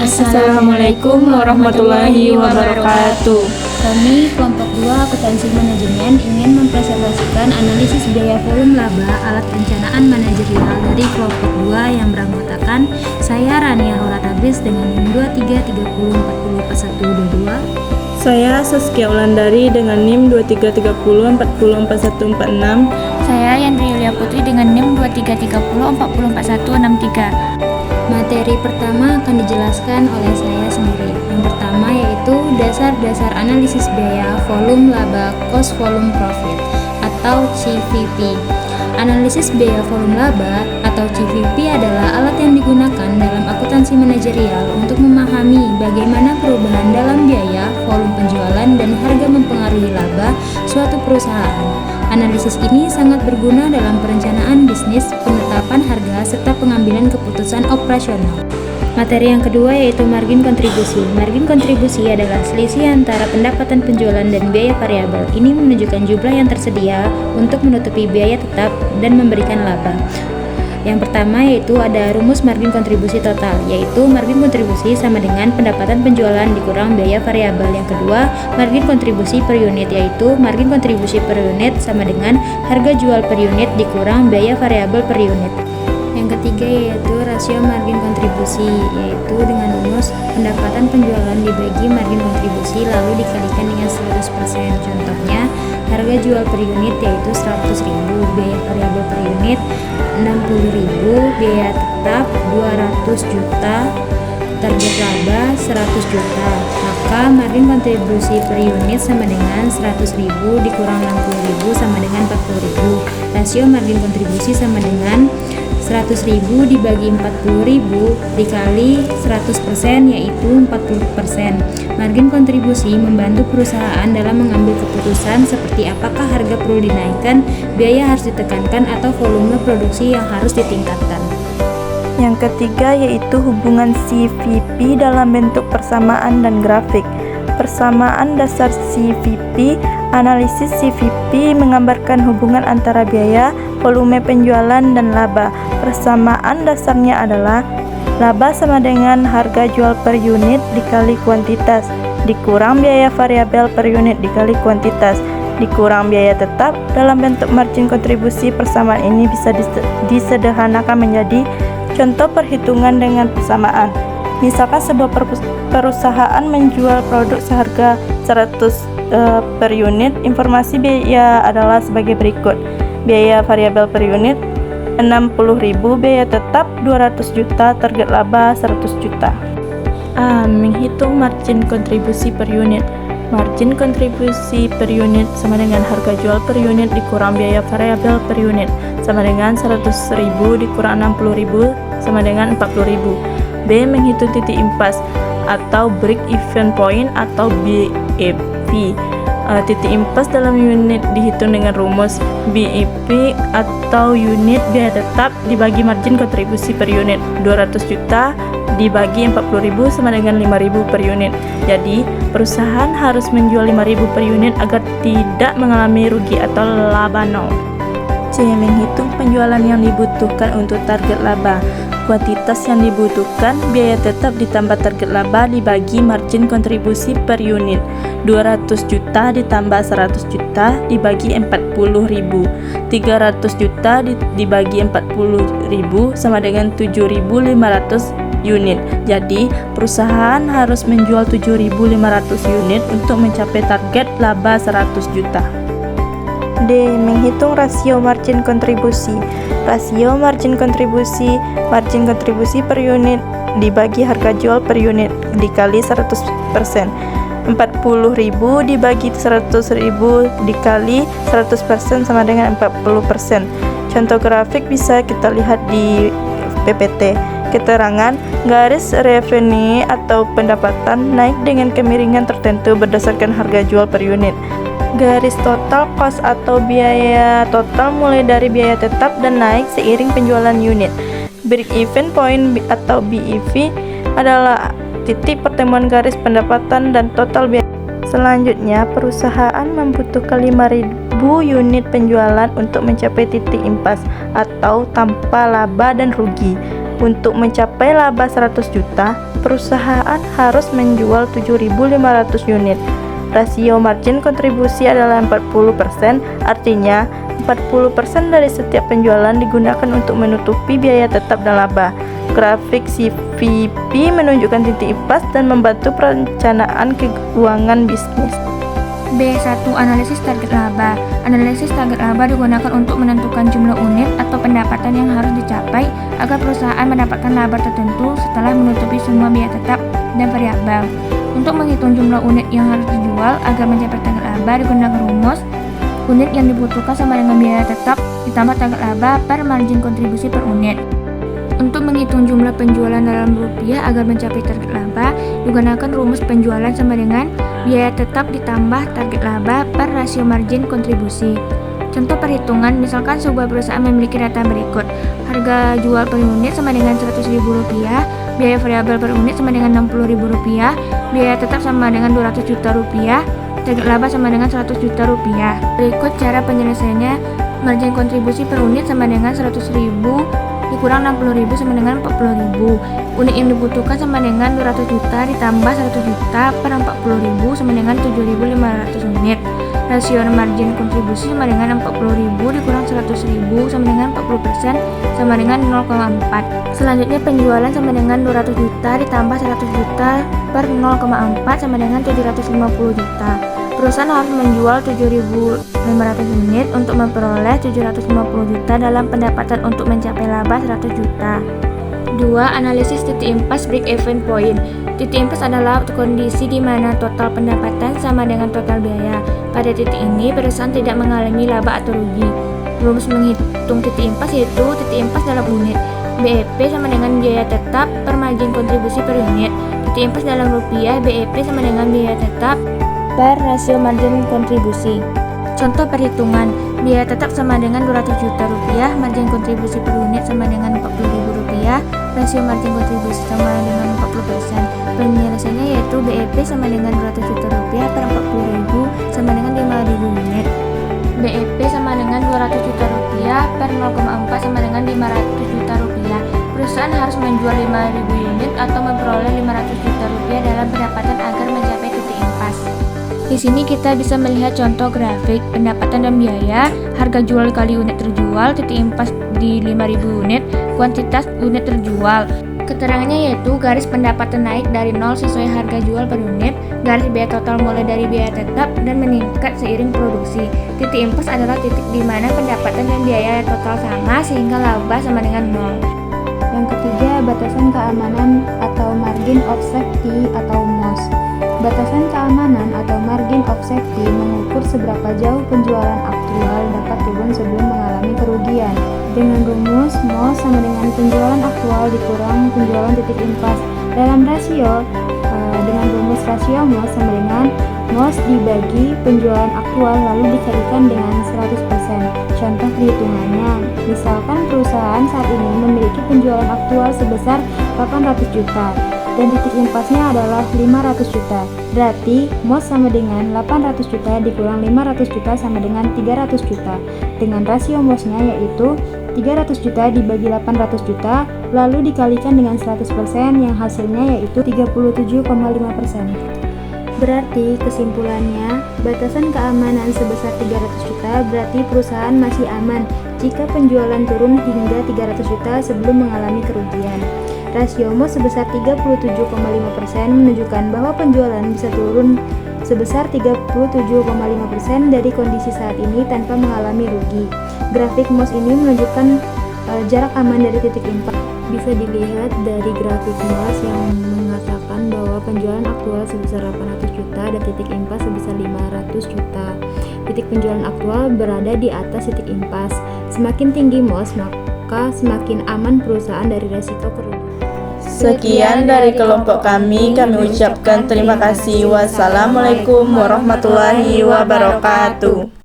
Assalamualaikum warahmatullahi wabarakatuh. Kami kelompok 2 akuntansi manajemen ingin mempresentasikan analisis biaya volume laba alat perencanaan manajerial dari kelompok 2 yang beranggotakan saya Rania Horatabis dengan NIM 2330404122. Saya Saskia Ulandari dengan NIM 2330404146. Saya Yandri Yulia Putri dengan NIM 2330404163. Materi pertama akan dijelaskan oleh saya sendiri. Yang pertama yaitu dasar-dasar analisis biaya volume laba cost volume profit atau CVP. Analisis biaya volume laba atau CVP adalah alat yang digunakan dalam akuntansi manajerial untuk memahami bagaimana perubahan dalam biaya, volume penjualan, dan harga mempengaruhi laba suatu perusahaan. Analisis ini sangat berguna dalam perencanaan bisnis, penetapan harga, serta pengambilan keputusan operasional. Materi yang kedua yaitu margin kontribusi. Margin kontribusi adalah selisih antara pendapatan penjualan dan biaya variabel. Ini menunjukkan jumlah yang tersedia untuk menutupi biaya tetap dan memberikan laba. Yang pertama yaitu ada rumus margin kontribusi total, yaitu margin kontribusi sama dengan pendapatan penjualan dikurang biaya variabel. Yang kedua, margin kontribusi per unit, yaitu margin kontribusi per unit sama dengan harga jual per unit dikurang biaya variabel per unit. Yang ketiga yaitu rasio margin kontribusi, yaitu dengan rumus pendapatan penjualan dibagi margin kontribusi lalu dikalikan dengan 100%. Contohnya, harga jual per unit yaitu 100.000, biaya variabel per unit 60.000, biaya tetap 200 juta, target laba 100 juta. Maka margin kontribusi per unit sama dengan 100.000 dikurang 60.000 sama dengan 40.000. Rasio margin kontribusi sama dengan 100.000 dibagi 40.000 dikali 100% yaitu 40%. Margin kontribusi membantu perusahaan dalam mengambil keputusan seperti apakah harga perlu dinaikkan, biaya harus ditekankan, atau volume produksi yang harus ditingkatkan. Yang ketiga yaitu hubungan CVP dalam bentuk persamaan dan grafik. Persamaan dasar CVP. Analisis CVP menggambarkan hubungan antara biaya, volume penjualan, dan laba. Persamaan dasarnya adalah laba sama dengan harga jual per unit dikali kuantitas, dikurang biaya variabel per unit dikali kuantitas, dikurang biaya tetap. Dalam bentuk margin kontribusi, persamaan ini bisa disederhanakan menjadi contoh perhitungan dengan persamaan. Misalkan sebuah perusahaan menjual produk seharga 100 per unit, informasi biaya adalah sebagai berikut. Biaya variabel per unit 60.000, biaya tetap 200 juta, target laba 100 juta. Menghitung margin kontribusi per unit. Margin kontribusi per unit sama dengan harga jual per unit dikurang biaya variabel per unit sama dengan 100.000 dikurang 60.000 sama dengan 40.000. B. Menghitung titik impas atau break even point atau BEP. Titik impas dalam unit dihitung dengan rumus BEP atau unit biaya tetap dibagi margin kontribusi per unit. 200 juta dibagi 40.000 sama dengan 5.000 per unit. Jadi, perusahaan harus menjual 5.000 per unit agar tidak mengalami rugi atau laba nol. C. Menghitung penjualan yang dibutuhkan untuk target laba. Kuantitas yang dibutuhkan, biaya tetap ditambah target laba dibagi margin kontribusi per unit. 200 juta ditambah 100 juta dibagi 40.000. 300 juta dibagi 40.000 sama dengan 7.500 unit. Jadi, perusahaan harus menjual 7.500 unit untuk mencapai target laba 100 juta. D. Menghitung rasio margin kontribusi. Rasio margin kontribusi per unit dibagi harga jual per unit dikali 100%. 40.000 dibagi 100.000 dikali 100% sama dengan 40%. Contoh grafik bisa kita lihat di PPT. Keterangan garis revenue atau pendapatan naik dengan kemiringan tertentu berdasarkan harga jual per unit. Garis total cost atau biaya total mulai dari biaya tetap dan naik seiring penjualan unit. Break even point atau BEP adalah titik pertemuan garis pendapatan dan total biaya. Selanjutnya, perusahaan membutuhkan 5.000 unit penjualan untuk mencapai titik impas atau tanpa laba dan rugi. Untuk mencapai laba 100 juta, perusahaan harus menjual 7.500 unit. Rasio margin kontribusi adalah 40%, artinya 40% dari setiap penjualan digunakan untuk menutupi biaya tetap dan laba. Grafik CVP menunjukkan titik impas dan membantu perencanaan keuangan bisnis. B1. Analisis target laba. Analisis target laba digunakan untuk menentukan jumlah unit atau pendapatan yang harus dicapai agar perusahaan mendapatkan laba tertentu setelah menutupi semua biaya tetap dan variabel. Untuk menghitung jumlah unit yang harus dijual agar mencapai target laba digunakan rumus unit yang dibutuhkan sama dengan biaya tetap ditambah target laba per margin kontribusi per unit. Untuk menghitung jumlah penjualan dalam rupiah agar mencapai target laba digunakan rumus penjualan sama dengan biaya tetap ditambah target laba per rasio margin kontribusi. Contoh perhitungan, misalkan sebuah perusahaan memiliki data berikut. Harga jual per unit sama dengan Rp100.000, biaya variabel per unit sama dengan Rp60.000, biaya tetap sama dengan Rp200 juta, target laba sama dengan Rp100 juta. Berikut cara penyelesaiannya. Margin kontribusi per unit sama dengan 100.000 dikurang 60.000 sama dengan 40.000. Unit yang dibutuhkan sama dengan 200 juta ditambah 100 juta per 40.000 sama dengan 7.500 unit. Rasio margin kontribusi sama dengan 40.000 dikurang 100.000 sama dengan 40% sama dengan 0,4. Selanjutnya penjualan sama dengan 200 juta ditambah 100 juta per 0,4 sama dengan 750 juta. Perusahaan harus menjual 7.500 unit untuk memperoleh 750 juta dalam pendapatan untuk mencapai laba 100 juta. 2. Analisis titik impas break-even point. Titik impas adalah kondisi di mana total pendapatan sama dengan total biaya. Pada titik ini, perusahaan tidak mengalami laba atau rugi. Rumus menghitung titik impas yaitu titik impas dalam unit. BEP sama dengan biaya tetap per margin kontribusi per unit. Titik impas dalam rupiah, BEP sama dengan biaya tetap per rasio margin kontribusi. Contoh perhitungan, biaya tetap sama dengan Rp200 juta, margin kontribusi per unit sama dengan Rp40.000, rasio margin kontribusi sama dengan 40%. Penyelesaiannya yaitu BEP sama dengan Rp200 juta per 40.000 sama dengan 5.000 unit. BEP sama dengan Rp200 juta per 0,4 sama dengan Rp500 juta. Perusahaan harus menjual 5.000 unit atau memperoleh Rp500 juta dalam pendapatan agar mencapai titik impas. Di sini kita bisa melihat contoh grafik pendapatan dan biaya, harga jual kali unit terjual, titik impas di 5.000 unit, kuantitas unit terjual. Keterangannya yaitu garis pendapatan naik dari 0 sesuai harga jual per unit, garis biaya total mulai dari biaya tetap dan meningkat seiring produksi. Titik impas adalah titik di mana pendapatan dan biaya total sama sehingga laba sama dengan 0. Yang ketiga, batasan keamanan atau margin of safety atau MOS. Batasan keamanan atau margin of safety mengukur seberapa jauh penjualan aktual dapat turun sebelum mengalami kerugian. Dengan rumus MOS sama dengan penjualan aktual dikurang penjualan titik impas. Dalam rasio, dengan rumus rasio MOS sama dengan MOS dibagi penjualan aktual lalu dikalikan dengan 100%. Contoh perhitungannya, misalkan perusahaan saat ini memiliki penjualan aktual sebesar 800 juta dan titik impasnya adalah 500 juta. Berarti MOS sama dengan 800 juta dikurang 500 juta sama dengan 300 juta. Dengan rasio MOS-nya yaitu 300 juta dibagi 800 juta lalu dikalikan dengan 100% yang hasilnya yaitu 37,5%. Berarti kesimpulannya, batasan keamanan sebesar 300 juta berarti perusahaan masih aman jika penjualan turun hingga 300 juta sebelum mengalami kerugian. Rasio MOS sebesar 37,5% menunjukkan bahwa penjualan bisa turun sebesar 37,5% dari kondisi saat ini tanpa mengalami rugi. Grafik MOS ini menunjukkan jarak aman dari titik impas. Bisa dilihat dari grafik MOS yang mengatakan bahwa penjualan aktual sebesar 800 juta dan titik impas sebesar 500 juta. Titik penjualan aktual berada di atas titik impas. Semakin tinggi MOS, maka semakin aman perusahaan dari resiko kerugian. Sekian dari kelompok kami ucapkan terima kasih. Wassalamualaikum warahmatullahi wabarakatuh.